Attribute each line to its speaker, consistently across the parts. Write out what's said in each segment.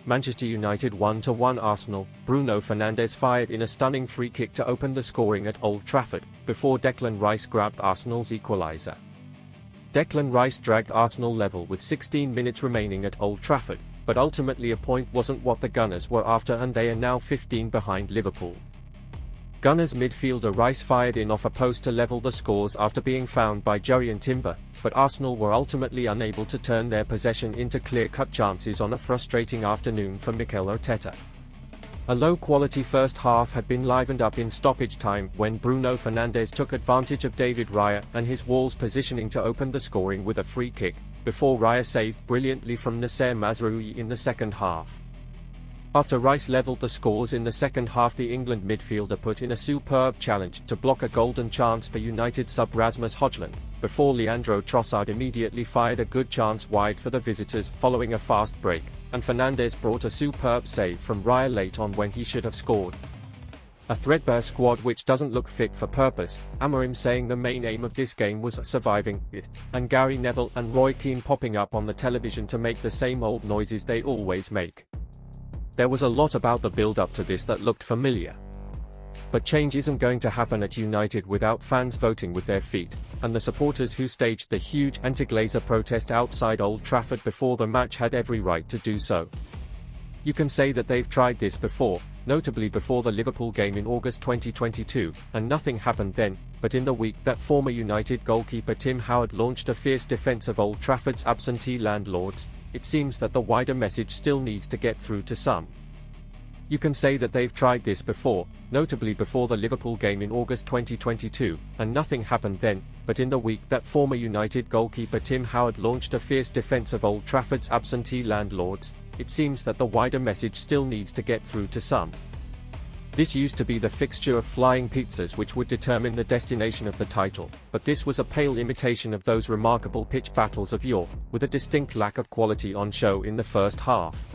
Speaker 1: Manchester United 1-1 Arsenal. Bruno Fernandes fired in a stunning free kick to open the scoring at Old Trafford, before Declan Rice grabbed Arsenal's equaliser. Declan Rice dragged Arsenal level with 16 minutes remaining at Old Trafford, but ultimately a point wasn't what the Gunners were after, and they are now 15 behind Liverpool. Gunners midfielder Rice fired in off a post to level the scores after being found by Jurrien Timber, but Arsenal were ultimately unable to turn their possession into clear-cut chances on a frustrating afternoon for Mikel Arteta. A low-quality first half had been livened up in stoppage time when Bruno Fernandes took advantage of David Raya and his Wolves' positioning to open the scoring with a free kick, before Raya saved brilliantly from Nasser Mazraoui in the second half. After Rice levelled the scores in the second half, the England midfielder put in a superb challenge to block a golden chance for United sub Rasmus Højlund, before Leandro Trossard immediately fired a good chance wide for the visitors following a fast break, and Fernandes brought a superb save from Raya late on when he should have scored. A threadbare squad which doesn't look fit for purpose, Amorim saying the main aim of this game was surviving it, and Gary Neville and Roy Keane popping up on the television to make the same old noises they always make. There was a lot about the build-up to this that looked familiar. But change isn't going to happen at United without fans voting with their feet, and the supporters who staged the huge anti-Glazer protest outside Old Trafford before the match had every right to do so. You can say that they've tried this before, notably before the Liverpool game in August 2022, and nothing happened then, but in the week that former United goalkeeper Tim Howard launched a fierce defence of Old Trafford's absentee landlords, it seems that the wider message still needs to get through to some. You can say that they've tried this before, notably before the Liverpool game in August 2022, and nothing happened then, but in the week that former United goalkeeper Tim Howard launched a fierce defence of Old Trafford's absentee landlords, it seems that the wider message still needs to get through to some. This used to be the fixture of flying pizzas which would determine the destination of the title, but this was a pale imitation of those remarkable pitch battles of yore, with a distinct lack of quality on show in the first half.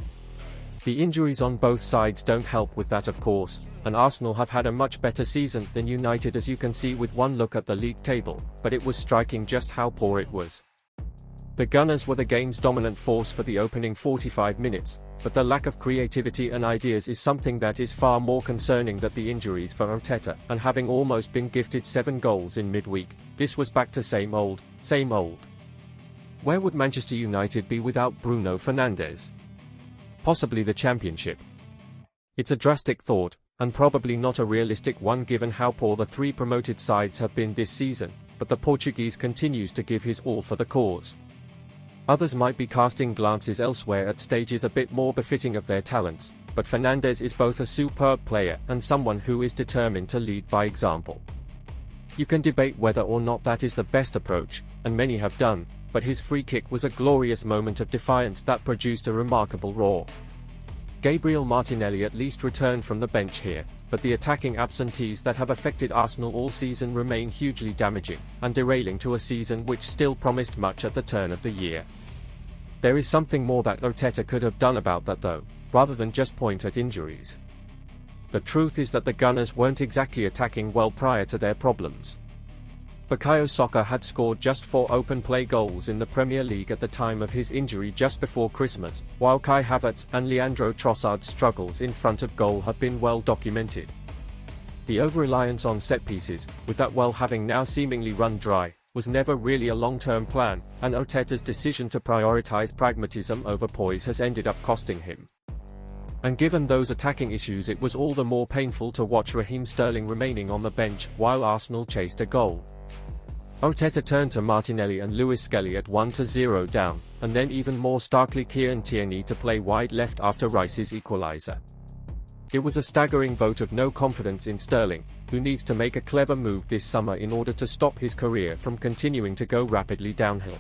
Speaker 1: The injuries on both sides don't help with that, of course, and Arsenal have had a much better season than United, as you can see with one look at the league table, but it was striking just how poor it was. The Gunners were the game's dominant force for the opening 45 minutes, but the lack of creativity and ideas is something that is far more concerning than the injuries for Arteta, and having almost been gifted 7 goals in midweek, this was back to same old, same old. Where would Manchester United be without Bruno Fernandes? Possibly the Championship. It's a drastic thought, and probably not a realistic one given how poor the 3 promoted sides have been this season, but the Portuguese continues to give his all for the cause. Others might be casting glances elsewhere at stages a bit more befitting of their talents, but Fernandes is both a superb player and someone who is determined to lead by example. You can debate whether or not that is the best approach, and many have done, but his free kick was a glorious moment of defiance that produced a remarkable roar. Gabriel Martinelli at least returned from the bench here, but the attacking absentees that have affected Arsenal all season remain hugely damaging, and derailing to a season which still promised much at the turn of the year. There is something more that Arteta could have done about that though, rather than just point at injuries. The truth is that the Gunners weren't exactly attacking well prior to their problems. Bukayo Saka had scored just 4 open play goals in the Premier League at the time of his injury just before Christmas, while Kai Havertz and Leandro Trossard's struggles in front of goal have been well documented. The over-reliance on set-pieces, with that well having now seemingly run dry, was never really a long-term plan, and Arteta's decision to prioritise pragmatism over poise has ended up costing him. And given those attacking issues, it was all the more painful to watch Raheem Sterling remaining on the bench while Arsenal chased a goal. Arteta turned to Martinelli and Lewis Skelly at 1-0 down, and then even more starkly Kieran Tierney to play wide left after Rice's equaliser. It was a staggering vote of no confidence in Sterling, who needs to make a clever move this summer in order to stop his career from continuing to go rapidly downhill.